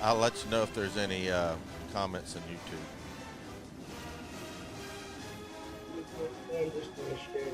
I'll let you know if there's any comments on YouTube. I'm just gonna share it.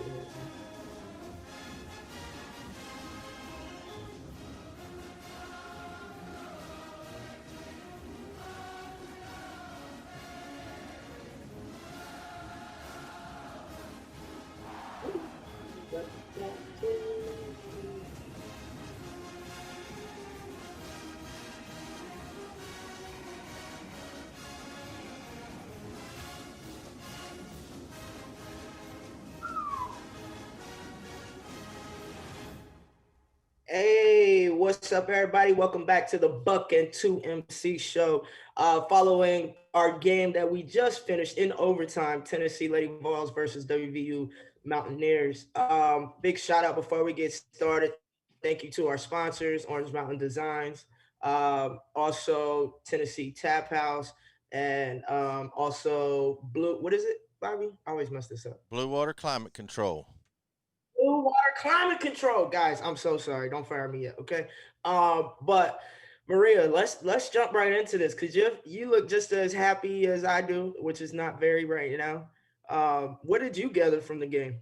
Hey, what's up, everybody? Welcome back to the Buck and 2MC show. Following our game that we just finished in overtime, Tennessee Lady Vols versus WVU Mountaineers. Big shout out before we get started. Thank you to our sponsors, Orange Mountain Designs, also Tennessee Tap House, and also Blue. What is it, Bobby? I always mess this up. Blue Water Climate Control. Blue water climate control, guys. I'm so sorry. Don't fire me yet, okay? But Maria, let's jump right into this because you look just as happy as I do, which is not very right now. What did you gather from the game?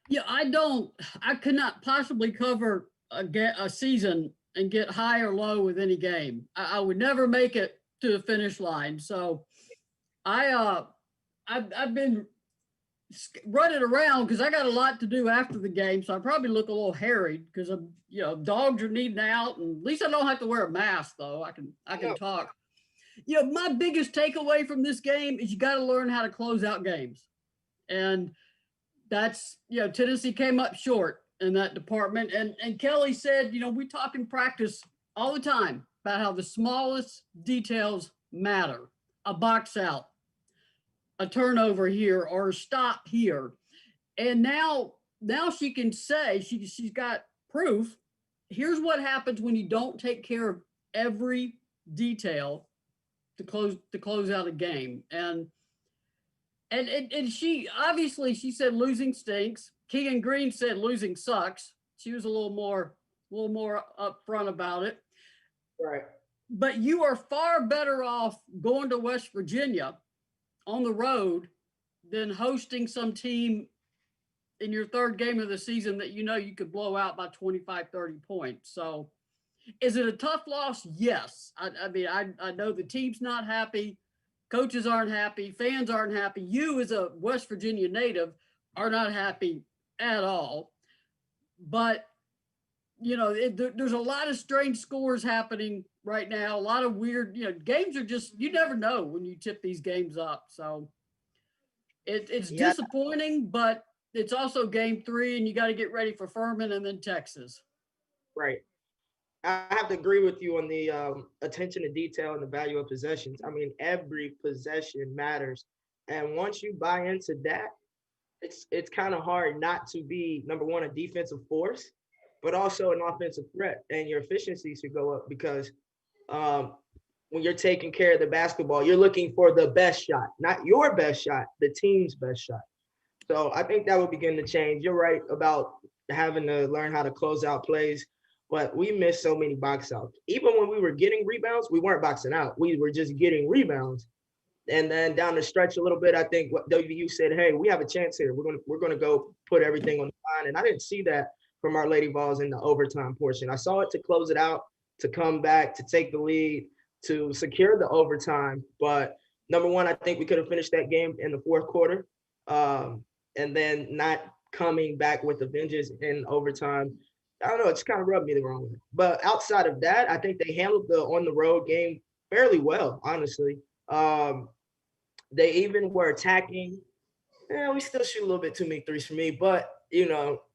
Yeah, I could not possibly cover a season and get high or low with any game. I would never make it to the finish line. So I've been running around because I got a lot to do after the game. So I probably look a little harried because dogs are needing out, and at least I don't have to wear a mask though. I can talk. My biggest takeaway from this game is you got to learn how to close out games. And that's, Tennessee came up short in that department. And Kelly said, we talk in practice all the time about how the smallest details matter. A box out, a turnover here, or a stop here. And now she can say, she's got proof. Here's what happens when you don't take care of every detail to close out a game. And she obviously, she said losing stinks. Keegan Green said losing sucks. She was a little more upfront about it. Right. But you are far better off going to West Virginia on the road than hosting some team in your third game of the season that you could blow out by 25, 30 points. So is it a tough loss? Yes. I know the team's not happy. Coaches aren't happy. Fans aren't happy. You, as a West Virginia native, are not happy at all. But, there's a lot of strange scores happening right now. A lot of weird, games are just, you never know when you tip these games up. So it's disappointing, but it's also game 3, and you got to get ready for Furman and then Texas. Right. I have to agree with you on the attention to detail and the value of possessions. I mean, every possession matters. And once you buy into that, it's kind of hard not to be, number one, a defensive force, but also an offensive threat. And your efficiency should go up because when you're taking care of the basketball, you're looking for the best shot, not your best shot, the team's best shot. So I think that will begin to change. You're right about having to learn how to close out plays. But we missed so many box outs. Even when we were getting rebounds, we weren't boxing out. We were just getting rebounds. And then down the stretch a little bit, I think what WVU said, hey, we have a chance here. We're gonna go put everything on the line. And I didn't see that from our Lady Vols in the overtime portion. I saw it to close it out, to come back, to take the lead, to secure the overtime. But number one, I think we could have finished that game in the fourth quarter. And then not coming back with the vengeance in overtime. I don't know, it's kind of rubbed me the wrong way. But outside of that, I think they handled the on-the-road game fairly well, honestly. They even were attacking. We still shoot a little bit too many threes for me. But,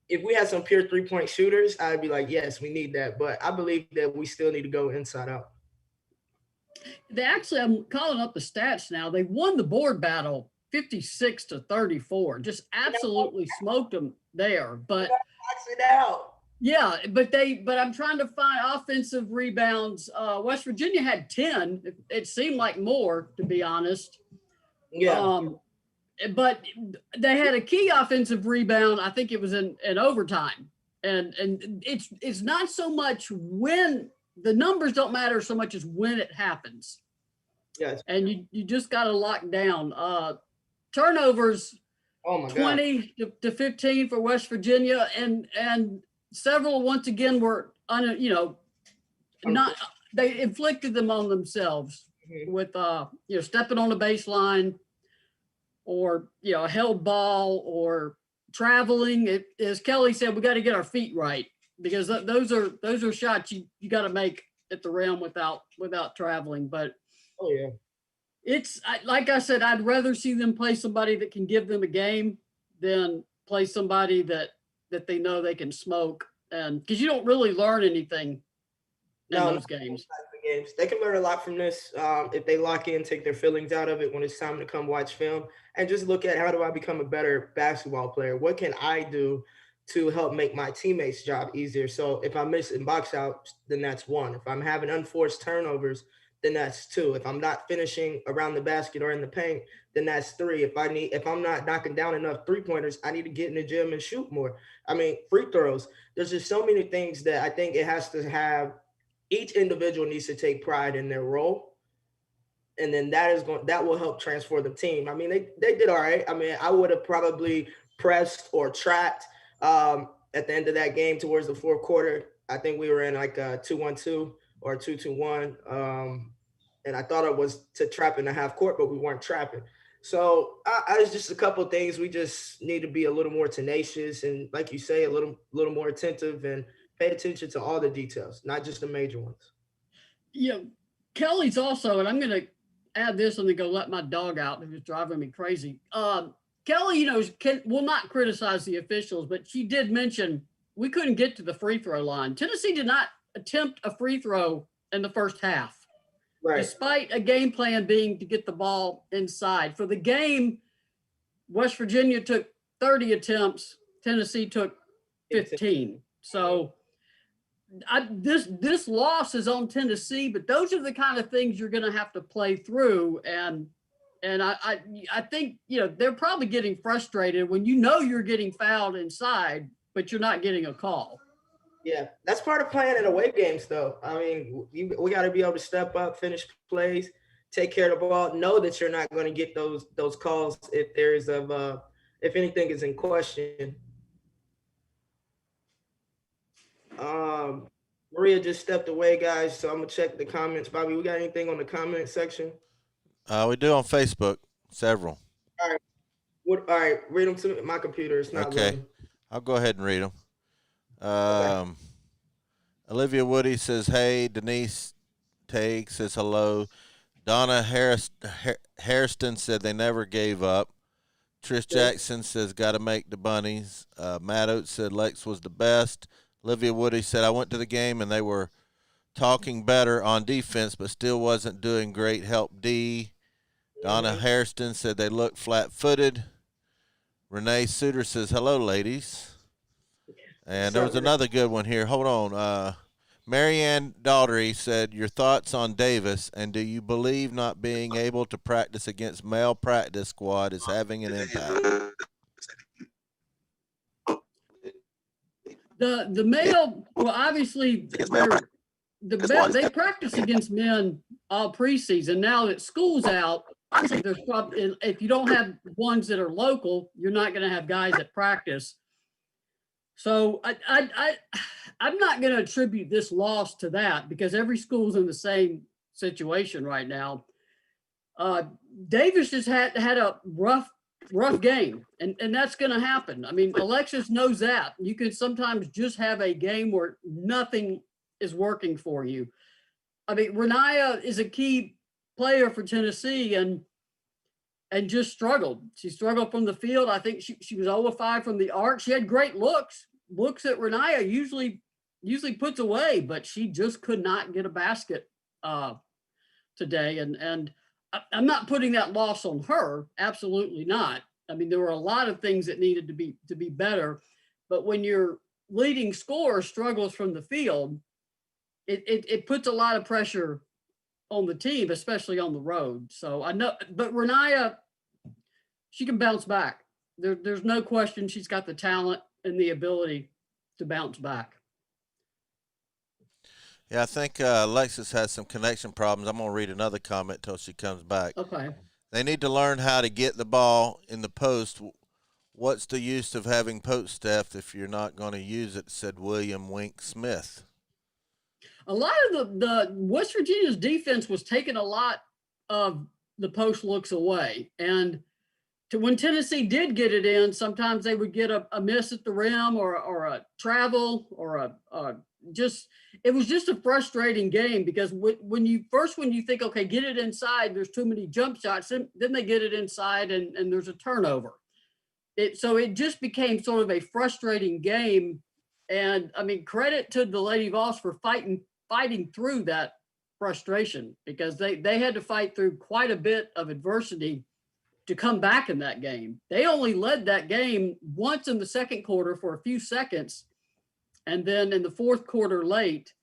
if we had some pure three-point shooters, I'd be like, yes, we need that. But I believe that we still need to go inside out. I'm calling up the stats now. They won the board battle 56-34. Just absolutely smoked them there. But box it out. Yeah, but I'm trying to find offensive rebounds. West Virginia had 10. It seemed like more, to be honest. Yeah. But they had a key offensive rebound. I think it was in overtime. And it's not so much when the numbers don't matter so much as when it happens. Yes. And you just got to lock down. Turnovers, Oh my God. 20 to 15 for West Virginia, and several once again were not, they inflicted them on themselves with stepping on the baseline, or a held ball, or traveling. As Kelly said, we got to get our feet right, because those are shots you got to make at the rim without traveling. But oh yeah, it's like I said, I'd rather see them play somebody that can give them a game than play somebody that they know they can smoke, and because you don't really learn anything in those games. They can learn a lot from this if they lock in, take their feelings out of it when it's time to come watch film, and just look at, how do I become a better basketball player? What can I do to help make my teammates' job easier? So if I'm missing box out, then that's one. If I'm having unforced turnovers, then that's two. If I'm not finishing around the basket or in the paint, then that's three. If I'm not knocking down enough 3-pointers, I need to get in the gym and shoot more. I mean, free throws. There's just so many things that I think it has to have. Each individual needs to take pride in their role, and then that will help transform the team. I mean, they did all right. I mean, I would have probably pressed or tracked at the end of that game towards the fourth quarter. I think we were in like a 2-1-2 or 2-2-1, and I thought it was to trap in the half court, but we weren't trapping. So it's just a couple of things. We just need to be a little more tenacious, and like you say, a little more attentive, and pay attention to all the details, not just the major ones. Kelly's also, and I'm going to add this and then go let my dog out if it's driving me crazy. Kelly, will not criticize the officials, but she did mention we couldn't get to the free throw line. Tennessee did not attempt a free throw in the first half, right, despite a game plan being to get the ball inside. For the game, West Virginia took 30 attempts. Tennessee took 15. So this loss is on Tennessee, but those are the kind of things you're going to have to play through. And I think, they're probably getting frustrated when you're getting fouled inside, but you're not getting a call. Yeah, that's part of playing in away games, though. I mean, we got to be able to step up, finish plays, take care of the ball, know that you're not going to get those calls if if anything is in question. Maria just stepped away, guys, so I'm gonna check the comments. Bobby, we got anything on the comment section? We do on Facebook, several. All right. All right, read them to me. My computer is not loading. I'll go ahead and read them. Okay. Olivia Woody says, hey. Denise Tague says hello. Donna Hairston said they never gave up. Trish Jackson says, got to make the bunnies. Matt Oates said Lex was the best. Olivia Woody said, I went to the game and they were talking better on defense, but still wasn't doing great. Help D. Donna Hairston said they looked flat-footed. Renee Suter says, hello, ladies. And there was another good one here. Hold on. Marianne Daughtery said, your thoughts on Davis, and do you believe not being able to practice against male practice squad is having an impact? The male, well, obviously, they practice against men all preseason. Now that school's out, there's probably, if you don't have ones that are local, you're not going to have guys at practice. So I'm not going to attribute this loss to that, because every school's in the same situation right now. Davis just had a rough game, and that's going to happen. I mean, Alexis knows that. You could sometimes just have a game where nothing is working for you. I mean, Renaya is a key player for Tennessee, and just struggled. She struggled from the field. I think she was 0-5 from the arc. She had great looks that Renaya usually puts away, but she just could not get a basket today. And I'm not putting that loss on her. Absolutely not. I mean, there were a lot of things that needed to be better, but when your leading scorer struggles from the field, it puts a lot of pressure on the team, especially on the road. So I know, but Renaya, she can bounce back. There's no question she's got the talent and the ability to bounce back. Yeah, I think Alexis has some connection problems. I'm gonna read another comment till she comes back. Okay. They need to learn how to get the ball in the post. What's the use of having post depth if you're not going to use it? Said William Wink Smith. A lot of the West Virginia's defense was taking a lot of the post looks away. And when Tennessee did get it in, sometimes they would get a miss at the rim or a travel or just it was just a frustrating game because when you think, okay, get it inside, there's too many jump shots, then they get it inside and there's a turnover. So it just became sort of a frustrating game. And I mean, credit to the Lady Vols for fighting through that frustration because they had to fight through quite a bit of adversity to come back in that game. They only led that game once in the second quarter for a few seconds, and then in the fourth quarter late.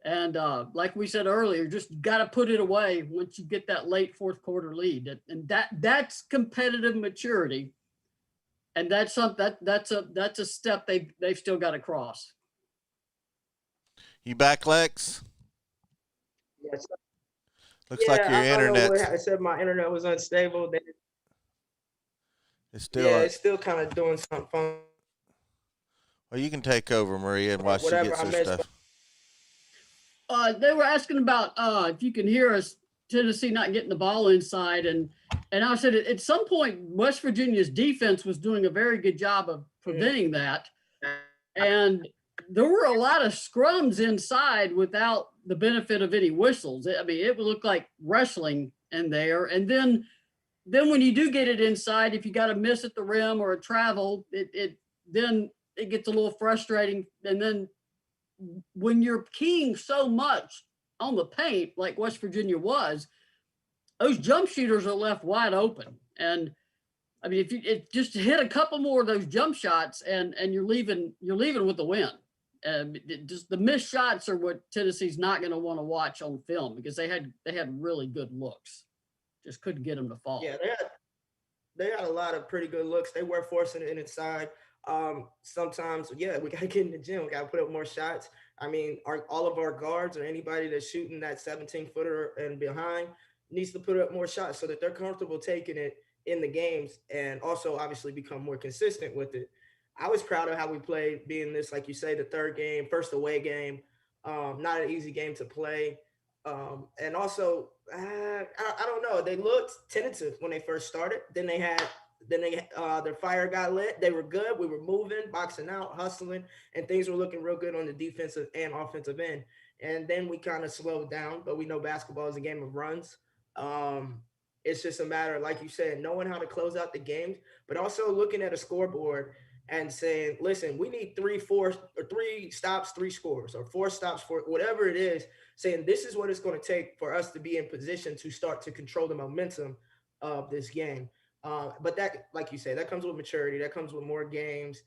And like we said earlier, just got to put it away once you get that late fourth quarter lead, and that's competitive maturity, and that's a step they've still got to cross. You back, Lex? Yes. Looks like your internet. I said my internet was unstable. It's still. Yeah, it's still kind of doing something fun. Well, you can take over, Maria, and while she gets her stuff. They were asking about if you can hear us, Tennessee not getting the ball inside, and I said at some point West Virginia's defense was doing a very good job of preventing that, and there were a lot of scrums inside without the benefit of any whistles. I mean, it would look like wrestling in there, and then when you do get it inside, if you got a miss at the rim or a travel, then it gets a little frustrating, and then when you're keying so much on the paint, like West Virginia was, those jump shooters are left wide open. And I mean, if you just hit a couple more of those jump shots and you're leaving with the win. Just the missed shots are what Tennessee's not going to want to watch on film because they had really good looks. Just couldn't get them to fall. Yeah, they had a lot of pretty good looks. They were forcing it inside. Sometimes, yeah, we got to get in the gym. We got to put up more shots. I mean, all of our guards or anybody that's shooting that 17-footer and behind needs to put up more shots so that they're comfortable taking it in the games and also obviously become more consistent with it. I was proud of how we played, being this, like you say, the third game, first away game, not an easy game to play. And also, I don't know, they looked tentative when they first started. Then their fire got lit. They were good. We were moving, boxing out, hustling, and things were looking real good on the defensive and offensive end. And then we kind of slowed down, but we know basketball is a game of runs. It's just a matter, like you said, knowing how to close out the games, but also looking at a scoreboard and saying, listen, we need 3 stops, 3 scores, or 4 stops, for whatever it is, saying this is what it's going to take for us to be in position to start to control the momentum of this game. But that, like you say, that comes with maturity. That comes with more games,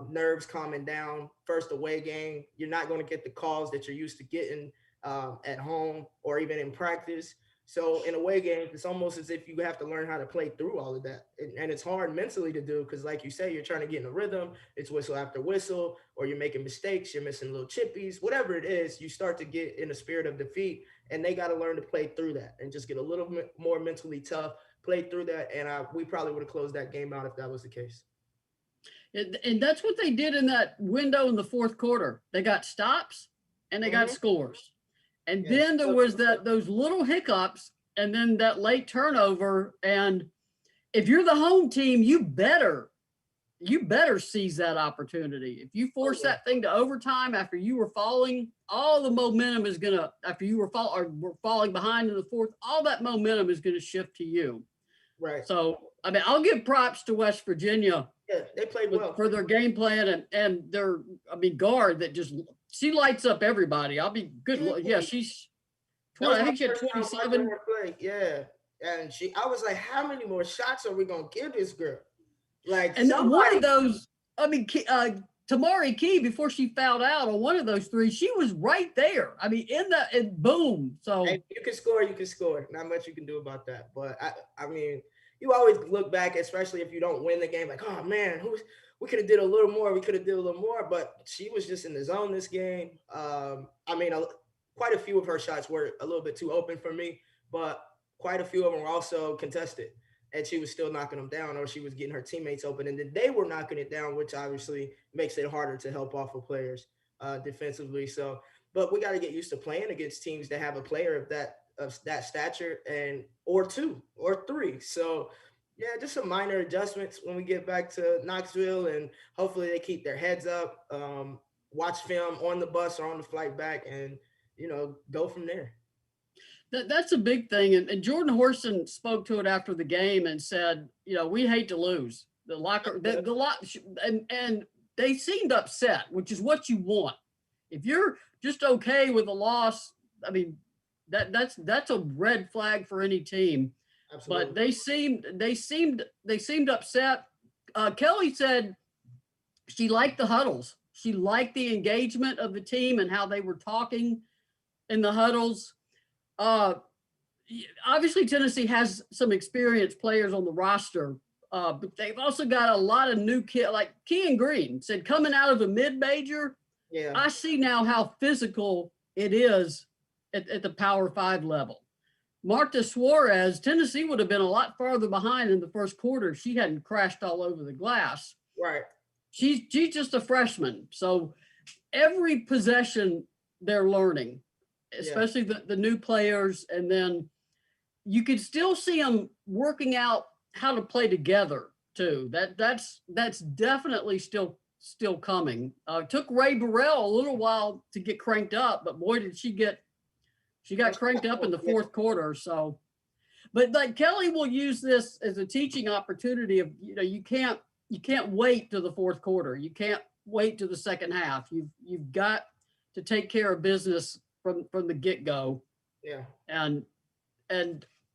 nerves calming down. First away game, you're not going to get the calls that you're used to getting at home or even in practice. So in away games, it's almost as if you have to learn how to play through all of that. And it's hard mentally to do because, like you say, you're trying to get in a rhythm. It's whistle after whistle, or you're making mistakes. You're missing little chippies. Whatever it is, you start to get in a spirit of defeat, and they got to learn to play through that and just get a little bit more mentally tough, play through that, and we probably would have closed that game out if that was the case. And that's what they did in that window in the fourth quarter. They got stops and they got scores. And then there was those little hiccups and then that late turnover. And if you're the home team, you better seize that opportunity. If you force that thing to overtime after you were falling, all the momentum is going to, after you were falling behind in the fourth, all that momentum is going to shift to you. Right. So, I mean, I'll give props to West Virginia. Yeah, they played well for their game plan and their, guard that just, she lights up everybody. I'll be good. Yeah, she's 20, I think she had 27. Yeah. And I was like, how many more shots are we going to give this girl? Like, and one of those, Tamari Key, before she fouled out on one of those 3, she was right there. I mean, and boom. So you can score. Not much you can do about that. But I mean, you always look back, especially if you don't win the game, like, oh man, we could have did a little more. We could have did a little more, but she was just in the zone this game. I mean, quite a few of her shots were a little bit too open for me, but quite a few of them were also contested, and she was still knocking them down, or she was getting her teammates open, and then they were knocking it down, which obviously makes it harder to help off of players defensively. So, but we got to get used to playing against teams that have a player of that stature and or two or three. So yeah, just some minor adjustments when we get back to Knoxville, and hopefully they keep their heads up, watch film on the bus or on the flight back, and go from there. That's a big thing. And Jordan Horson spoke to it after the game and said, we hate to lose. The locker, the lot, and they seemed upset, which is what you want. If you're just okay with a loss, I mean, that's a red flag for any team. Absolutely. But they seemed upset. Kelly said she liked the huddles. She liked the engagement of the team and how they were talking in the huddles. Obviously Tennessee has some experienced players on the roster, but they've also got a lot of new kids. Like Kean Green said, coming out of a mid-major, yeah, I see now how physical it is at the Power 5 level. Marta Suarez, Tennessee would have been a lot farther behind in the first quarter if she hadn't crashed all over the glass. Right. She's just a freshman. So every possession they're learning, especially the new players. And then you could still see them working out how to play together too. That's definitely still coming. Took Ray Burrell a little while to get cranked up, but boy, did she got cranked up in the fourth quarter. So, but like Kelly will use this as a teaching opportunity of, you can't wait to the fourth quarter. You can't wait to the second half. You've got to take care of business from the get-go. Yeah.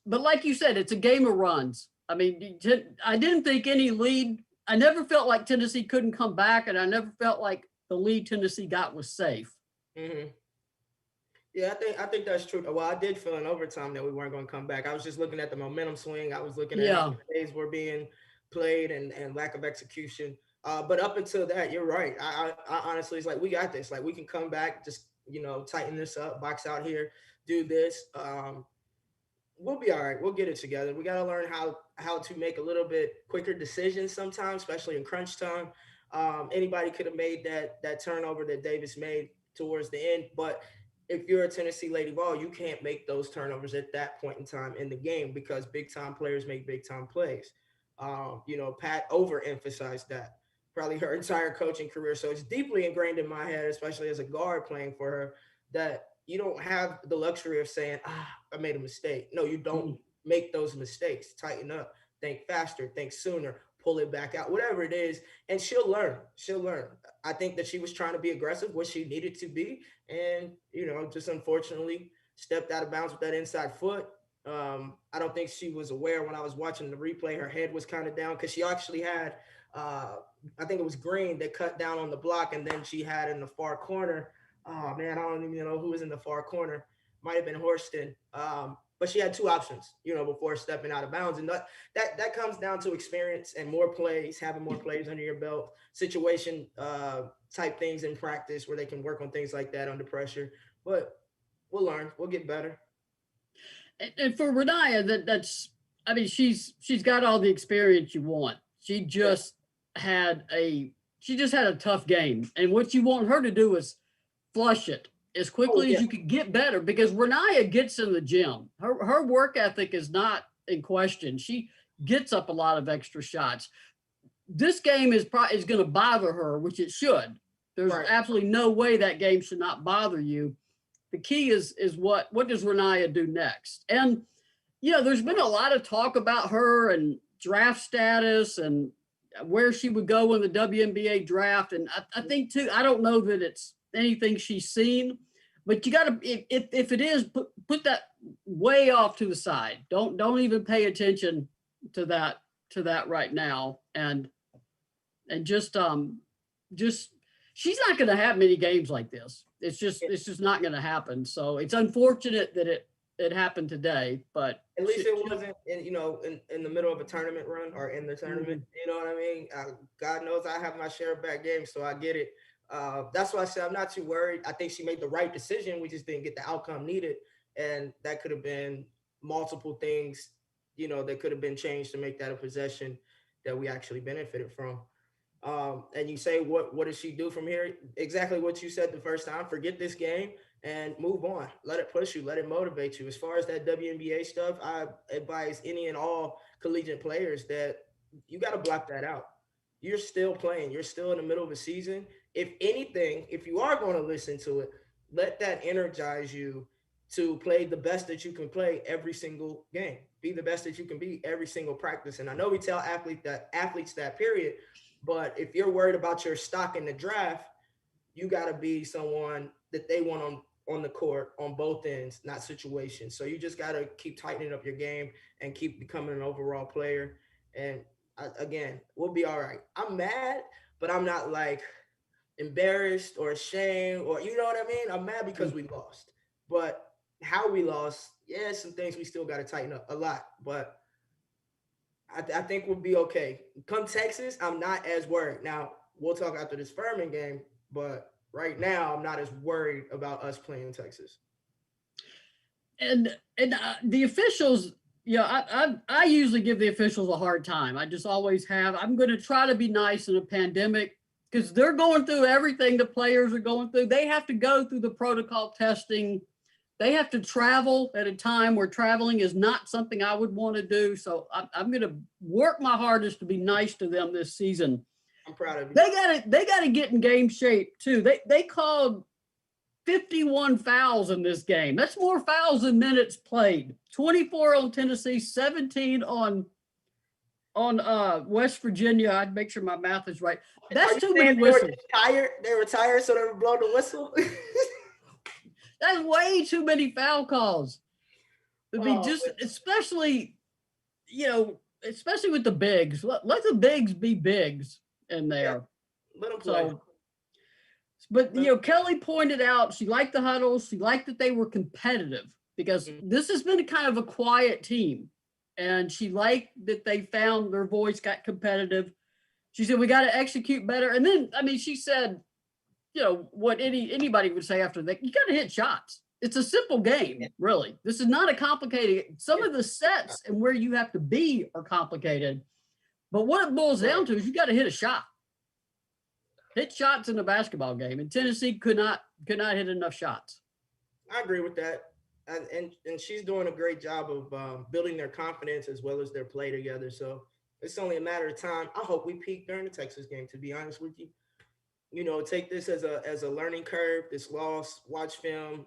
But like you said, it's a game of runs. I mean, I didn't think any lead. I never felt like Tennessee couldn't come back, and I never felt like the lead Tennessee got was safe. Mm-hmm. Yeah, I think that's true. Well, I did feel in overtime that we weren't going to come back. I was just looking at the momentum swing. I was looking at how plays were being played and lack of execution. But up until that, you're right. I honestly, it's like, we got this. Like, we can come back, just, tighten this up, box out here, do this. We'll be all right. We'll get it together. We got to learn how to make a little bit quicker decisions sometimes, especially in crunch time. Anybody could have made that turnover that Davis made towards the end, but if you're a Tennessee Lady Vol, you can't make those turnovers at that point in time in the game because big-time players make big-time plays. Pat overemphasized that probably her entire coaching career. So it's deeply ingrained in my head, especially as a guard playing for her, that you don't have the luxury of saying, I made a mistake. No, you don't make those mistakes. Tighten up, think faster, think sooner, pull it back out, whatever it is. And she'll learn. I think that she was trying to be aggressive, what she needed to be. And, just unfortunately stepped out of bounds with that inside foot. I don't think she was aware when I was watching the replay. Her head was kind of down because she actually had, I think it was Green that cut down on the block. And then she had in the far corner, oh man, I don't even know who was in the far corner. Might have been Horston. But she had two options, before stepping out of bounds. And that comes down to experience and more plays, having more plays under your belt, situation type things in practice where they can work on things like that under pressure. But we'll learn. We'll get better. And for Renaya, she's got all the experience you want. She just had a tough game. And what you want her to do is flush it as quickly as you could get better, because Renaya gets in the gym. Her work ethic is not in question. She gets up a lot of extra shots. This game is going to bother her, which it should. There's absolutely no way that game should not bother you. The key is what does Renaya do next? And, there's been a lot of talk about her and draft status and where she would go in the WNBA draft. And I think too, I don't know that it's anything she's seen, but you got to, if it is, put that way off to the side. Don't even pay attention to that right now. And just she's not going to have many games like this. It's just not going to happen. So it's unfortunate that it happened today, but At least it wasn't in the middle of a tournament run or in the tournament. Mhm. You know what I mean? God knows I have my share of bad games, so I get it. That's why I said I'm not too worried. I think she made the right decision. We just didn't get the outcome needed, and that could have been multiple things. That could have been changed to make that a possession that we actually benefited from. And you say, what does she do from here? Exactly what you said the first time. Forget this game and move on. Let it push you. Let it motivate you. As far as that WNBA stuff, I advise any and all collegiate players that you got to block that out. You're still playing. You're still in the middle of a season. If anything, if you are going to listen to it, let that energize you to play the best that you can play every single game. Be the best that you can be every single practice. And I know we tell athletes that period, but if you're worried about your stock in the draft, you got to be someone that they want on the court on both ends, not situations. So you just got to keep tightening up your game and keep becoming an overall player. And again, we'll be all right. I'm mad, but I'm not like embarrassed or ashamed or you know what I mean. I'm mad because we lost, but how we lost, yeah, some things we still got to tighten up a lot. But I think we'll be okay. Come Texas, I'm not as worried. Now, we'll talk after this Furman game, but right now, I'm not as worried about us playing in Texas. And the officials, I usually give the officials a hard time. I just always have. I'm going to try to be nice in a pandemic because they're going through everything the players are going through. They have to go through the protocol testing. They have to travel at a time where traveling is not something I would want to do. So I'm going to work my hardest to be nice to them this season. I'm proud of you. They got to get in game shape too. They called 51 fouls in this game. That's more fouls than minutes played. 24 on Tennessee, 17 on West Virginia. I'd make sure my math is right. That's too many whistles. They were tired, so they were blowing the whistle. That's way too many foul calls. I mean, especially with the bigs. Let the bigs be bigs in there. Yeah, let them play. But Kelly pointed out she liked the huddles. She liked that they were competitive because this has been kind of a quiet team. And she liked that they found their voice, got competitive. She said, we got to execute better. And then, she said, what anybody would say after that, you got to hit shots. It's a simple game, really. This is not a complicated. Some of the sets and where you have to be are complicated. But what it boils down to is you got to hit a shot. Hit shots in a basketball game, and Tennessee could not hit enough shots. I agree with that, and she's doing a great job of building their confidence as well as their play together. So it's only a matter of time. I hope we peak during the Texas game. To be honest with you, take this as a learning curve. This loss, watch film,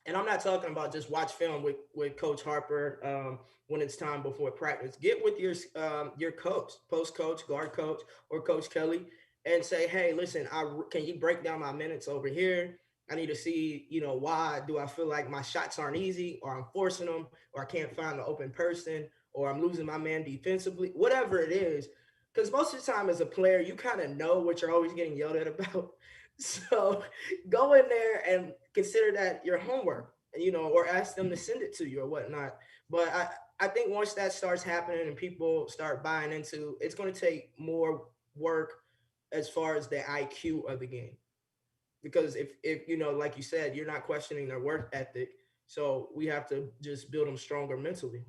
and I'm not talking about just watch film with Coach Harper when it's time before practice. Get with your coach, post coach, guard coach, or Coach Kelly. And say, hey, listen, can you break down my minutes over here? I need to see, why do I feel like my shots aren't easy or I'm forcing them or I can't find the open person or I'm losing my man defensively, whatever it is. Because most of the time as a player, you kind of know what you're always getting yelled at about. So go in there and consider that your homework, or ask them to send it to you or whatnot. But I think once that starts happening and people start buying into, it's going to take more work as far as the IQ of the game. Because if like you said, you're not questioning their work ethic. So we have to just build them stronger mentally.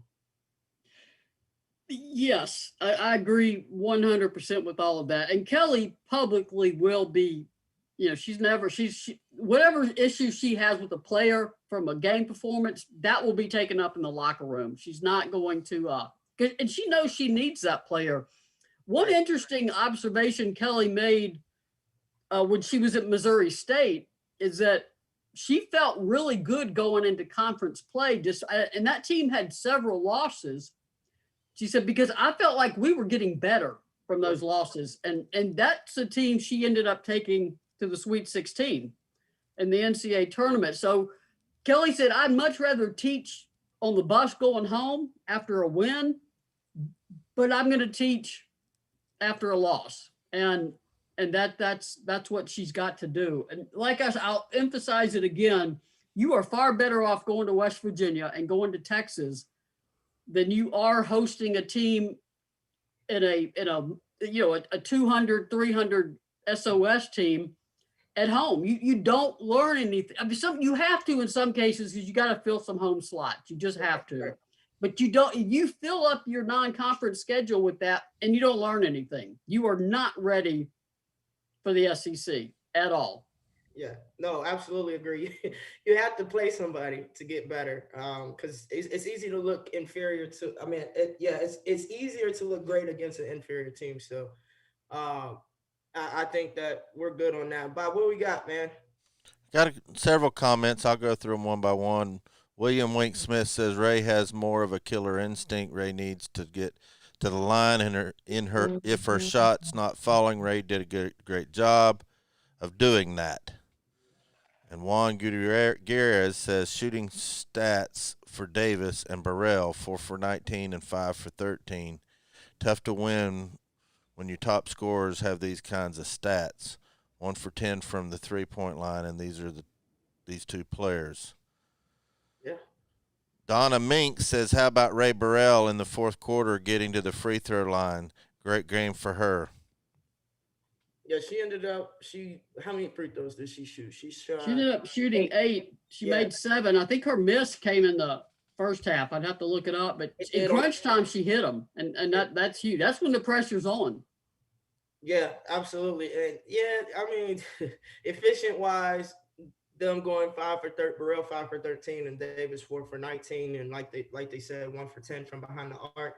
Yes, I agree 100% with all of that. And Kelly publicly will be, whatever issues she has with a player from a game performance, that will be taken up in the locker room. She's not going to, and she knows she needs that player. One interesting observation Kelly made when she was at Missouri State is that she felt really good going into conference play. And that team had several losses. She said, because I felt like we were getting better from those losses. And that's a team she ended up taking to the Sweet 16 in the NCAA tournament. So Kelly said, I'd much rather teach on the bus going home after a win, but I'm going to teach after a loss. And that's what she's got to do. And like I'll emphasize it again, you are far better off going to West Virginia and going to Texas than you are hosting a team in a 200, 300 SOS team at home. You don't learn anything. I mean, you have to in some cases because you got to fill some home slots. You just have to. But you don't. You fill up your non-conference schedule with that, and you don't learn anything. You are not ready for the SEC at all. Yeah, no, absolutely agree. You have to play somebody to get better. Because it's easy to look inferior to. I mean, it's easier to look great against an inferior team. So, um, I think that we're good on that. Bob, what we got, man? Got several comments. I'll go through them one by one. William Wink Smith says Ray has more of a killer instinct. Ray needs to get to the line, and if her shot's not falling, Ray did a great job of doing that. And Juan Gutierrez says shooting stats for Davis and Burrell 4 for 19 and 5 for 13. Tough to win when your top scorers have these kinds of stats. 1 for 10 from the 3-point line, and these two players. Yeah. Donna Mink says, how about Ray Burrell in the fourth quarter getting to the free throw line? Great game for her. Yeah, she ended up. How many free throws did she shoot? She ended up shooting 8. She made 7. I think her miss came in the first half. I'd have to look it up, but in crunch time she hit them, and that's huge. That's when the pressure's on. Yeah, absolutely, and I mean, efficient wise, them going 5 for 13, Burrell 5 for 13, and Davis 4 for 19, and like they said, 1 for 10 from behind the arc.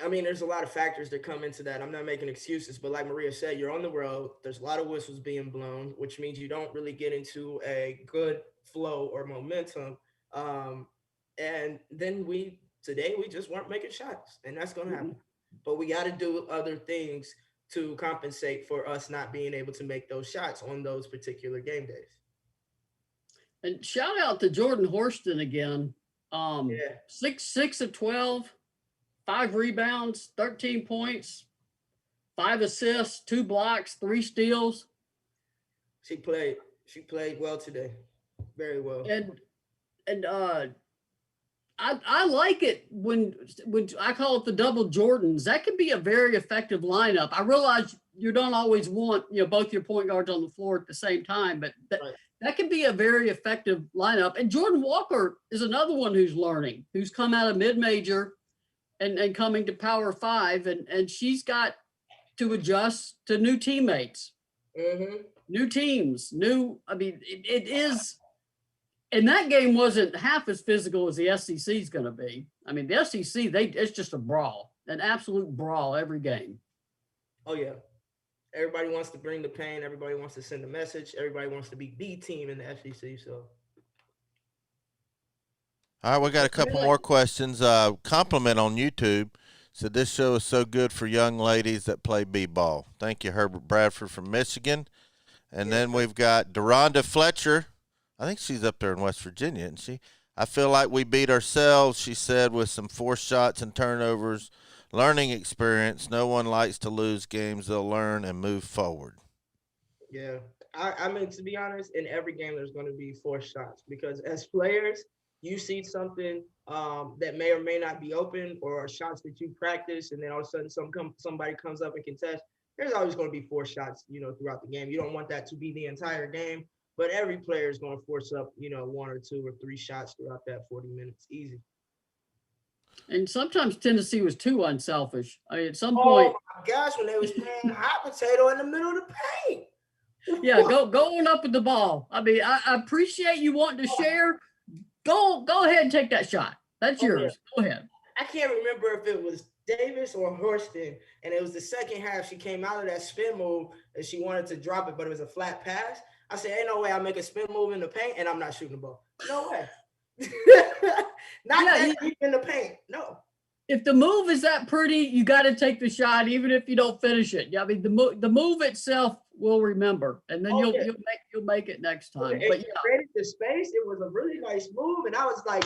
I mean, there's a lot of factors that come into that. I'm not making excuses, but like Maria said, you're on the road. There's a lot of whistles being blown, which means you don't really get into a good flow or momentum. And then today we just weren't making shots, and that's going to happen. But we got to do other things to compensate for us not being able to make those shots on those particular game days. And shout out to Jordan Horston again. 6 of 12. 5 rebounds, 13 points, 5 assists, 2 blocks, 3 steals. She played well today. Very well. And I like it when I call it the double Jordans. That can be a very effective lineup. I realize you don't always want, both your point guards on the floor at the same time, but that can be a very effective lineup. And Jordan Walker is another one who's learning, who's come out of mid-major and coming to Power 5, and she's got to adjust to new teammates, new teams, it is. And that game wasn't half as physical as the SEC is going to be. I mean, the SEC, it's just a brawl, an absolute brawl every game. Oh, yeah. Everybody wants to bring the pain. Everybody wants to send a message. Everybody wants to be the team in the SEC, so. All right, we got a couple more questions. Compliment on YouTube said this show is so good for young ladies that play b-ball. Thank you, Herbert Bradford from Michigan. And then we've got Deronda Fletcher. I think she's up there in West Virginia, isn't she? I feel like we beat ourselves, she said, with some forced shots and turnovers. Learning experience. No one likes to lose games. They'll learn and move forward. Yeah. I mean, to be honest, in every game there's going to be forced shots because as players – you see something that may or may not be open or shots that you practice, and then all of a sudden somebody comes up and contests. There's always going to be 4 shots, throughout the game. You don't want that to be the entire game, but every player is going to force up, 1 or 2 or 3 shots throughout that 40 minutes. Easy. And sometimes Tennessee was too unselfish. I mean, at some point. Oh my gosh, when they was playing hot potato in the middle of the paint. Yeah, go on up with the ball. I mean, I appreciate you wanting to share. Go ahead and take that shot. That's yours. Yeah. Go ahead. I can't remember if it was Davis or Horston, and it was the second half. She came out of that spin move and she wanted to drop it, but it was a flat pass. I said, ain't no way I make a spin move in the paint and I'm not shooting the ball. No way. Not deep in the paint. No. If the move is that pretty, you got to take the shot, even if you don't finish it. I mean, the move itself will remember, and then you'll make it next time. But you created the space. It was a really nice move, and I was like,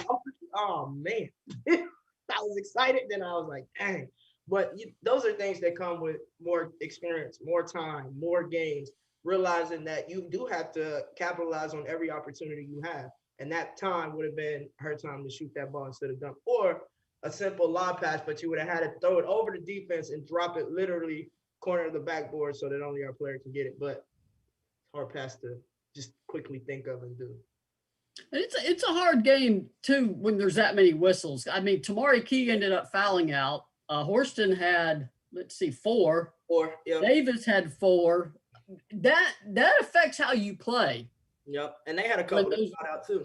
oh man, I was excited. Then I was like, dang. But those are things that come with more experience, more time, more games, realizing that you do have to capitalize on every opportunity you have. And that time would have been her time to shoot that ball instead of dump. Or a simple lob pass, but you would have had to throw it over the defense and drop it literally corner of the backboard so that only our player can get it. But hard pass to just quickly think of and do. It's a hard game too when there's that many whistles. I mean, Tamari Key ended up fouling out. Horston had, let's see, 4. Or yep. Davis had 4. That affects how you play. Yep, and they had a couple that got out too.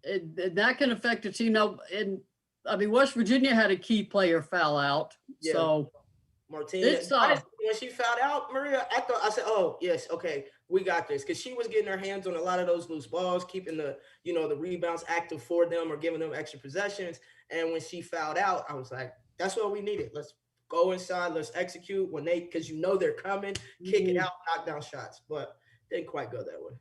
That can affect a team. Now, West Virginia had a key player foul out. Yeah. So Martinez, when she fouled out, Maria, I said, oh yes, okay, we got this, because she was getting her hands on a lot of those loose balls, keeping the rebounds active for them or giving them extra possessions. And when she fouled out, I was like, that's what we needed. Let's go inside, let's execute because they're coming, kick it out, knock down shots, but didn't quite go that way.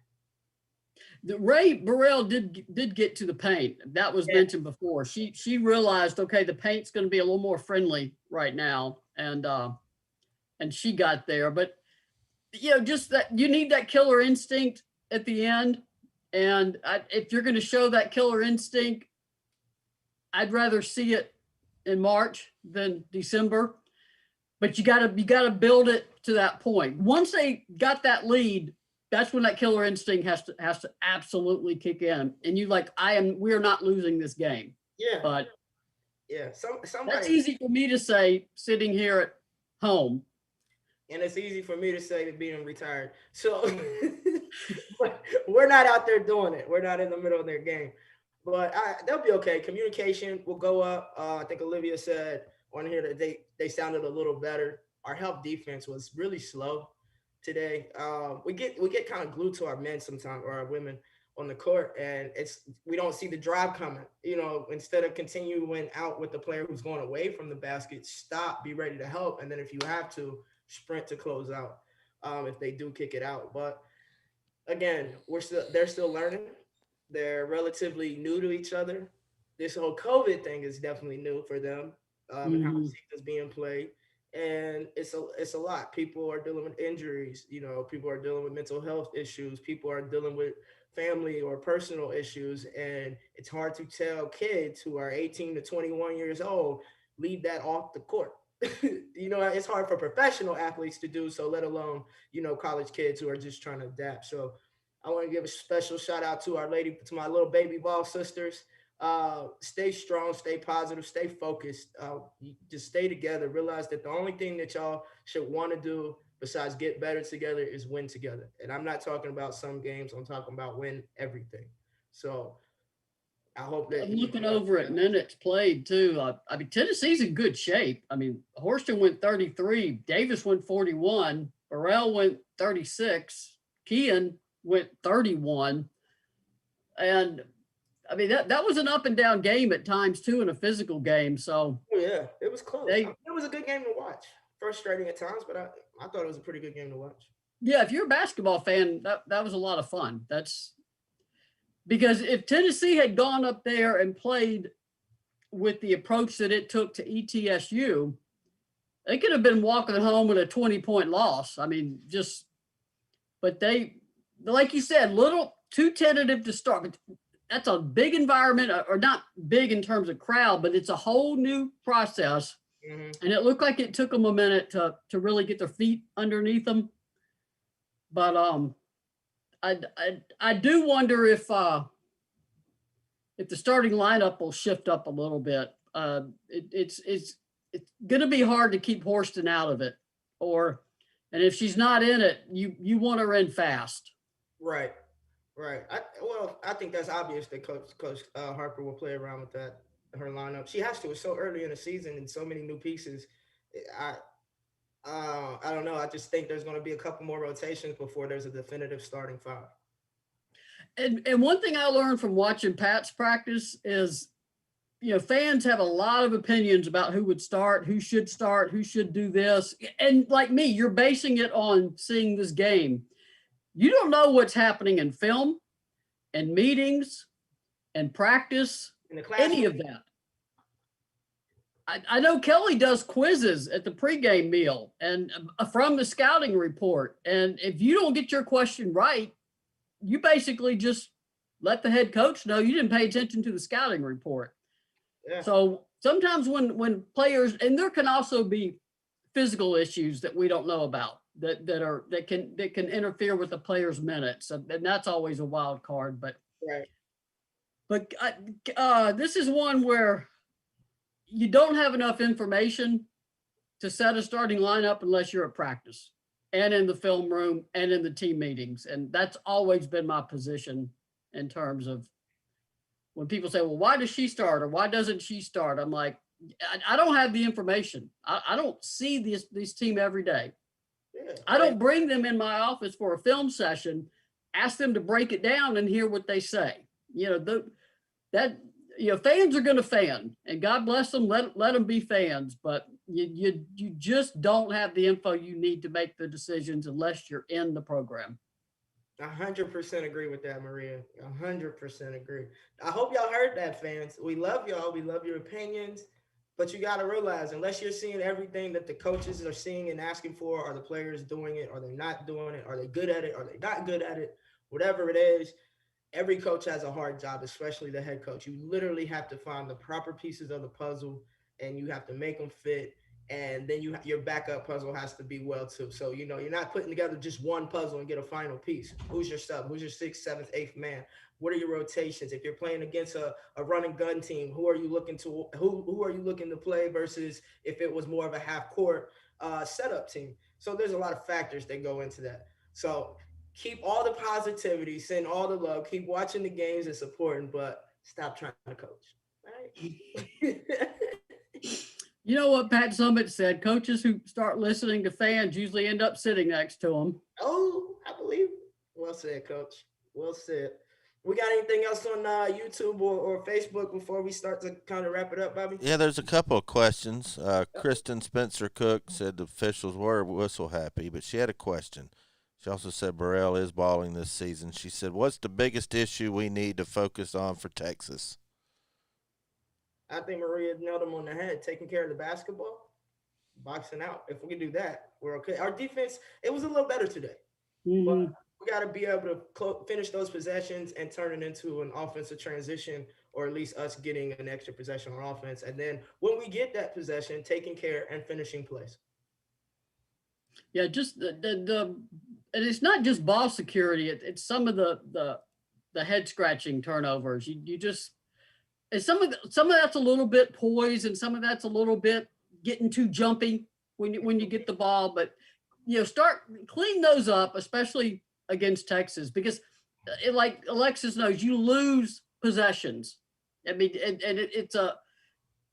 Ray Burrell did get to the paint. That was mentioned before. She realized, okay, the paint's going to be a little more friendly right now, and she got there. But just that you need that killer instinct at the end, and if you're going to show that killer instinct, I'd rather see it in March than December. But you gotta build it to that point. Once they got that lead, that's when that killer instinct has to absolutely kick in. And we are not losing this game. Yeah. But yeah, somebody, that's easy for me to say sitting here at home. And it's easy for me to say being retired. So we're not out there doing it. We're not in the middle of their game. But they'll be okay. Communication will go up. I think Olivia said on here that they sounded a little better. Our help defense was really slow today. We get kind of glued to our men sometimes, or our women on the court, and we don't see the drive coming. Instead of continuing out with the player who's going away from the basket, stop, be ready to help, and then if you have to, sprint to close out if they do kick it out. But again, they're still learning. They're relatively new to each other. This whole COVID thing is definitely new for them, and how the season's being played. And it's a lot. People are dealing with injuries. People are dealing with mental health issues. People are dealing with family or personal issues. And it's hard to tell kids who are 18 to 21 years old, leave that off the court. It's hard for professional athletes to do so, let alone, college kids who are just trying to adapt. So I want to give a special shout out to to my little baby ball sisters. Stay strong, stay positive, stay focused. Just stay together. Realize that the only thing that y'all should want to do besides get better together is win together. And I'm not talking about some games. I'm talking about win everything. So I hope that I'm looking over at minutes played too. Tennessee's in good shape. Horston went 33, Davis went 41, Burrell went 36, Kean went 31, and that was an up and down game at times too, in a physical game. So yeah, it was close. It was a good game to watch. Frustrating at times, but I thought it was a pretty good game to watch. Yeah, if you're a basketball fan, that was a lot of fun. That's because if Tennessee had gone up there and played with the approach that it took to ETSU, they could have been walking home with a 20-point loss. But they, like you said, little too tentative to start. But that's a big environment, or not big in terms of crowd, but it's a whole new process. Mm-hmm. And it looked like it took them a minute to really get their feet underneath them. But I do wonder if the starting lineup will shift up a little bit. It's going to be hard to keep Horston out of it, and if she's not in it, you want her in fast. Right. I think that's obvious that Coach Harper will play around with her lineup. She has to. It's so early in the season and so many new pieces. I don't know. I just think there's going to be a couple more rotations before there's a definitive starting 5. And one thing I learned from watching Pat's practice is, fans have a lot of opinions about who would start, who should do this. And like me, you're basing it on seeing this game. You don't know what's happening in film and meetings and practice, any of that. I know Kelly does quizzes at the pregame meal and from the scouting report. And if you don't get your question right, you basically just let the head coach know you didn't pay attention to the scouting report. Yeah. So sometimes when players, and there can also be physical issues that we don't know about that can interfere with the player's minutes, and that's always a wild card. But this is one where you don't have enough information to set a starting lineup unless you're at practice and in the film room and in the team meetings. And that's always been my position in terms of when people say, well, why does she start or why doesn't she start? I'm like, I don't have the information. I don't see this team every day. Yeah, I don't bring them in my office for a film session, ask them to break it down and hear what they say. Fans are going to fan, and God bless them. Let them be fans, but you just don't have the info you need to make the decisions unless you're in the program. 100% agree with that, Maria. 100% agree. I hope y'all heard that, fans. We love y'all. We love your opinions, but you got to realize unless you're seeing everything that the coaches are seeing and asking for, are the players doing it? Are they not doing it? Are they good at it? Are they not good at it? Whatever it is. Every coach has a hard job, especially the head coach. You literally have to find the proper pieces of the puzzle, and you have to make them fit. And then your backup puzzle has to be well too. So, you're not putting together just one puzzle and get a final piece. Who's your sub? Who's your 6th, 7th, 8th man? What are your rotations? If you're playing against a run and gun team, who are you looking to play versus if it was more of a half court setup team? So there's a lot of factors that go into that. So keep all the positivity, send all the love, keep watching the games. It's important, but stop trying to coach. Right? You know what Pat Summitt said? Coaches who start listening to fans usually end up sitting next to them. Oh, I believe. Well said, Coach. Well said. We got anything else on YouTube or Facebook before we start to kind of wrap it up, Bobby? Yeah, there's a couple of questions. Kristen Spencer Cook said the officials were whistle happy, but she had a question. She also said Burrell is balling this season. She said, what's the biggest issue we need to focus on for Texas? I think Maria nailed him on the head, taking care of the basketball, boxing out. If we can do that, we're okay. Our defense, it was a little better today. Mm-hmm. But we got to be able to finish those possessions and turn it into an offensive transition, or at least us getting an extra possession on offense. And then when we get that possession, taking care and finishing plays. Yeah, just and it's not just ball security. It's some of the head scratching turnovers. You just, and some of that's a little bit poise, and some of that's a little bit getting too jumpy when you get the ball. But start clean those up, especially against Texas, because like Alexis knows, you lose possessions. I mean,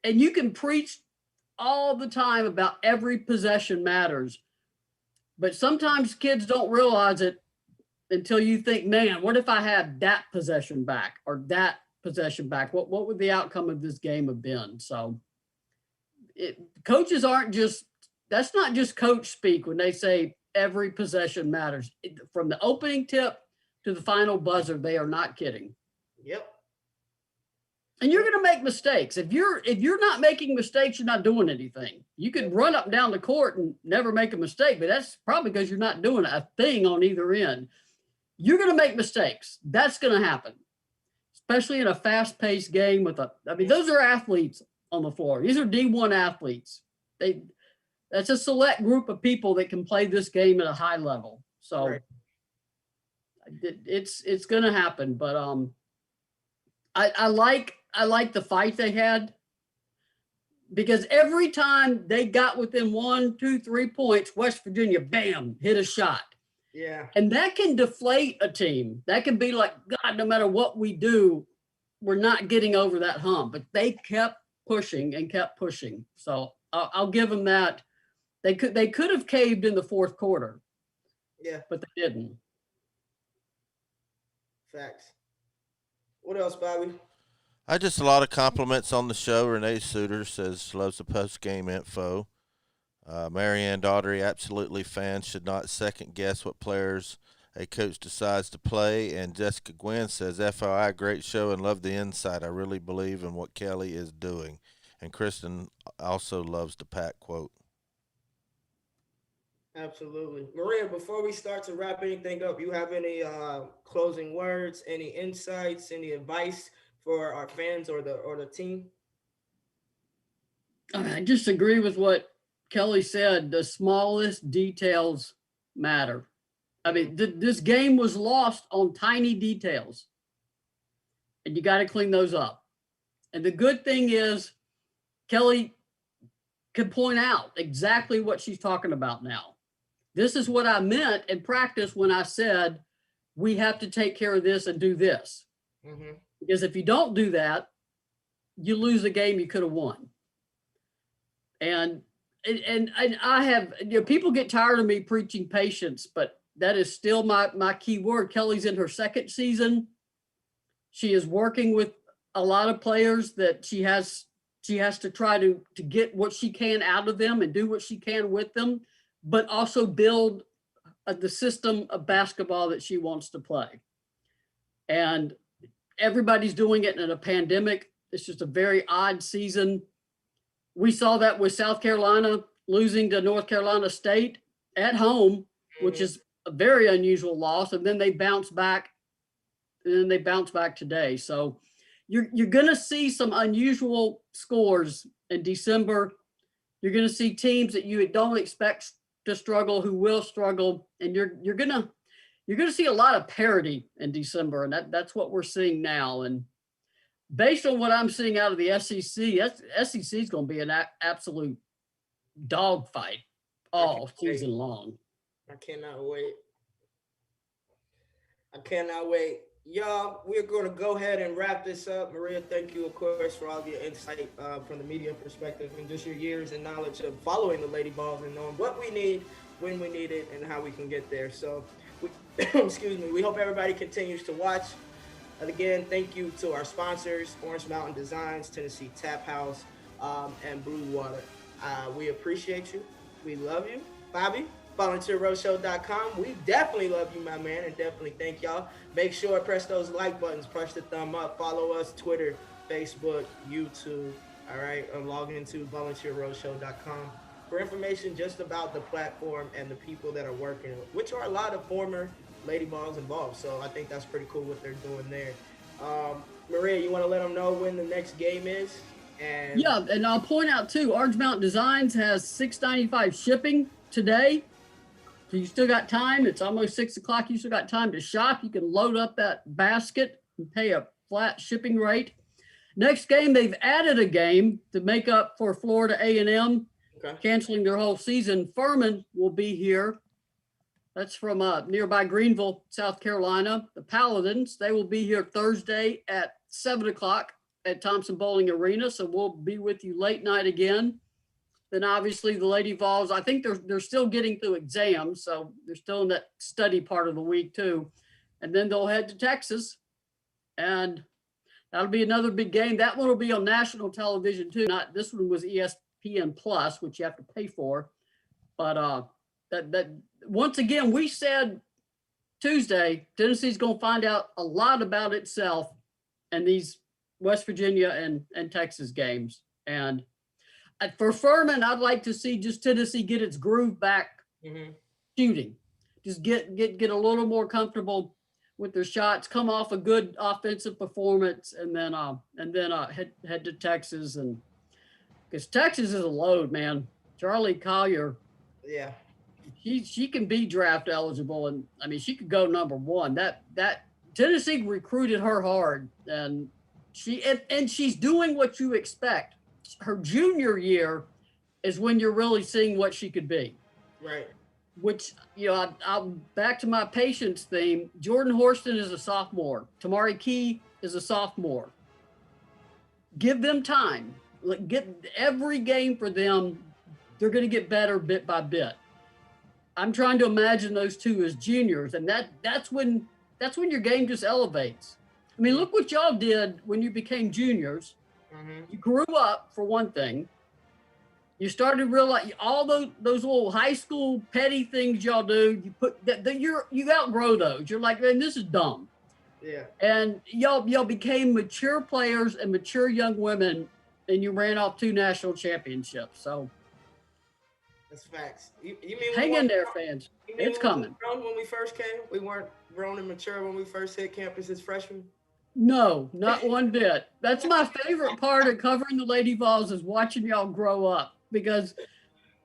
and you can preach all the time about every possession matters, but sometimes kids don't realize it until you think, man, what if I had that possession back or that possession back? What would the outcome of this game have been? So coaches aren't just, that's not just coach speak when they say every possession matters. From the opening tip to the final buzzer, they are not kidding. Yep. And you're going to make mistakes. If you're not making mistakes, you're not doing anything. You could run up and down the court and never make a mistake, but that's probably because you're not doing a thing on either end. You're going to make mistakes. That's going to happen, especially in a fast-paced game those are athletes on the floor. These are D1 athletes. That's a select group of people that can play this game at a high level. So right. It's going to happen, but I like the fight they had, because every time they got within 1, 2, 3 points, West Virginia, bam, hit a shot. Yeah. And that can deflate a team. That can be like, God, no matter what we do, we're not getting over that hump. But they kept pushing and kept pushing. So I'll give them that. They could have caved in the fourth quarter. Yeah. But they didn't. Facts. What else, Bobby? Just a lot of compliments on the show. Renee Suter says loves the post-game info. Marianne Daughtery, absolutely fans should not second-guess what players a coach decides to play. And Jessica Gwynn says, FYI, great show and love the insight. I really believe in what Kelly is doing. And Kristen also loves the Pat quote. Absolutely. Maria, before we start to wrap anything up, you have any closing words, any insights, any advice for our fans or the team? I just agree with what Kelly said. The smallest details matter. I mean, this game was lost on tiny details, and you got to clean those up. And the good thing is, Kelly can point out exactly what she's talking about now. This is what I meant in practice when I said we have to take care of this and do this. Mm-hmm. Because if you don't do that, you lose a game you could have won. And I have, people get tired of me preaching patience, but that is still my key word. Kelly's in her second season. She is working with a lot of players that she has to try to get what she can out of them and do what she can with them, but also build the system of basketball that she wants to play. And everybody's doing it in a pandemic. It's just a very odd season. We saw that with South Carolina losing to North Carolina State at home, which is a very unusual loss. And then they bounced back. Today. So you're going to see some unusual scores in December. You're going to see teams that you don't expect to struggle who will struggle, and you're going to see a lot of parity in December, and that's what we're seeing now. And based on what I'm seeing out of the SEC, SEC is going to be an absolute dogfight all season long. I cannot wait. Y'all, we're going to go ahead and wrap this up. Maria, thank you, of course, for all of your insight from the media perspective and just your years and knowledge of following the Lady Vols and knowing what we need, when we need it, and how we can get there. So, excuse me, we hope everybody continues to watch. And again, thank you to our sponsors, Orange Mountain Designs, Tennessee Tap House, and Blue Water. We appreciate you. We love you. Bobby, volunteerroadshow.com. We definitely love you, my man, and definitely thank y'all. Make sure to press those like buttons, push the thumb up, follow us, Twitter, Facebook, YouTube. All right, I'm logging into volunteerroadshow.com for information just about the platform and the people that are working, which are a lot of former Lady Vols involved. So I think that's pretty cool what they're doing there. Maria, you want to let them know when the next game is? And yeah, and I'll point out too, Orange Mountain Designs has $6.95 shipping today. So you still got time. It's almost 6 o'clock. You still got time to shop. You can load up that basket and pay a flat shipping rate. Next game, they've added a game to make up for Florida A&M, canceling their whole season. Furman will be here. That's from nearby Greenville, South Carolina. The Paladins, they will be here Thursday at 7 o'clock at Thompson Bowling Arena. So we'll be with you late night again. Then obviously the Lady Vols, I think they're still getting through exams, so they're still in that study part of the week too. And then they'll head to Texas, and that'll be another big game. That one will be on national television too. Not this one was ESPN Plus, which you have to pay for. But that once again, we said Tuesday, Tennessee's going to find out a lot about itself in these West Virginia and Texas games. And for Furman, I'd like to see just Tennessee get its groove back shooting. Just get a little more comfortable with their shots, come off a good offensive performance, and then head to Texas. And because Texas is a load, man. Charlie Collier, yeah, she can be draft eligible, and I mean she could go number one. That Tennessee recruited her hard, and she's doing what you expect. Her junior year is when you're really seeing what she could be. Right. Which, I'm back to my patience theme. Jordan Horston is a sophomore. Tamari Key is a sophomore. Give them time. Get every game for them. They're going to get better bit by bit. I'm trying to imagine those two as juniors, and that's when your game just elevates. I mean, look what y'all did when you became juniors. You grew up, for one thing. You started to realize all those little high school petty things y'all do. You put that you outgrow those. You're like, man, this is dumb. Yeah. And y'all became mature players and mature young women and you ran off 2 national championships. So That's facts. You mean hang in there, fans. It's coming. Grown when we first came? We weren't grown and mature when we first hit campus as freshmen? No, not one bit. That's my favorite part of covering the Lady Vols is watching y'all grow up because,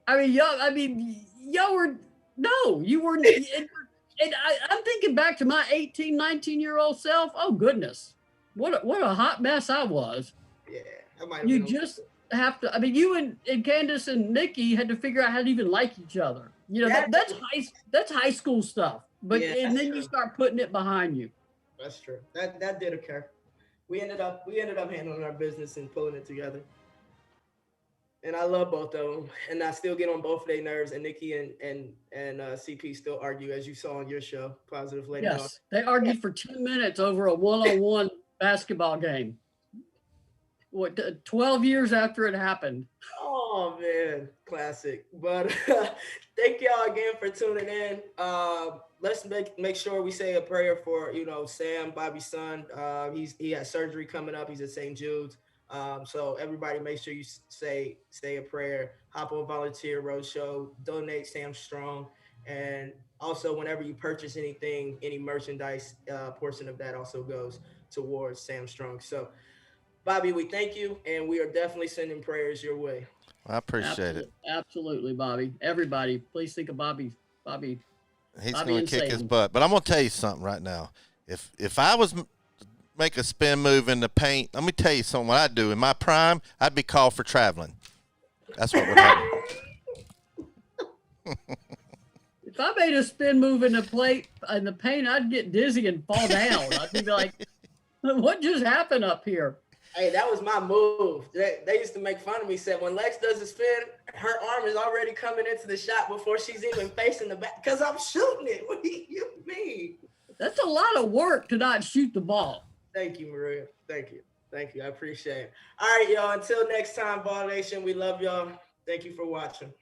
y'all were, no, you were, and I'm thinking back to my 18, 19-year-old self. Oh, goodness. What a hot mess I was. Yeah, that might have You been just have to, you and Candace and Nikki had to figure out how to even like each other. You know, that's high school stuff. But Yeah, and then true. you start putting it behind you. That's true. That did occur. We ended up handling our business and pulling it together. And I love both of them, and I still get on both of their nerves. And Nikki and CP still argue, as you saw on your show, Positive Lady Vols. Yes, they argued for 10 minutes over a one-on-one basketball game. 12 years after it happened. Oh man, classic. But thank y'all again for tuning in. Let's make sure we say a prayer for Sam, Bobby's son. He has surgery coming up. He's at St. Jude's. So everybody, make sure you say a prayer. Hop on Volunteer Roadshow. Donate Sam Strong, and also whenever you purchase anything, any merchandise, portion of that also goes towards Sam Strong. So, Bobby, we thank you, and we are definitely sending prayers your way. I appreciate it. Absolutely, Bobby. Everybody, please think of Bobby. He's going to kick his butt. But I'm going to tell you something right now. If I was make a spin move in the paint, let me tell you something. What I'd do in my prime, I'd be called for traveling. That's what would happen. If I made a spin move in the paint, I'd get dizzy and fall down. I'd be like, "What just happened up here?" Hey, that was my move. They used to make fun of me. Said when Lex does a spin, her arm is already coming into the shot before she's even facing the back because I'm shooting it. What do you mean? That's a lot of work to not shoot the ball. Thank you, Maria. Thank you. I appreciate it. All right, y'all. Until next time, Vol Nation, we love y'all. Thank you for watching.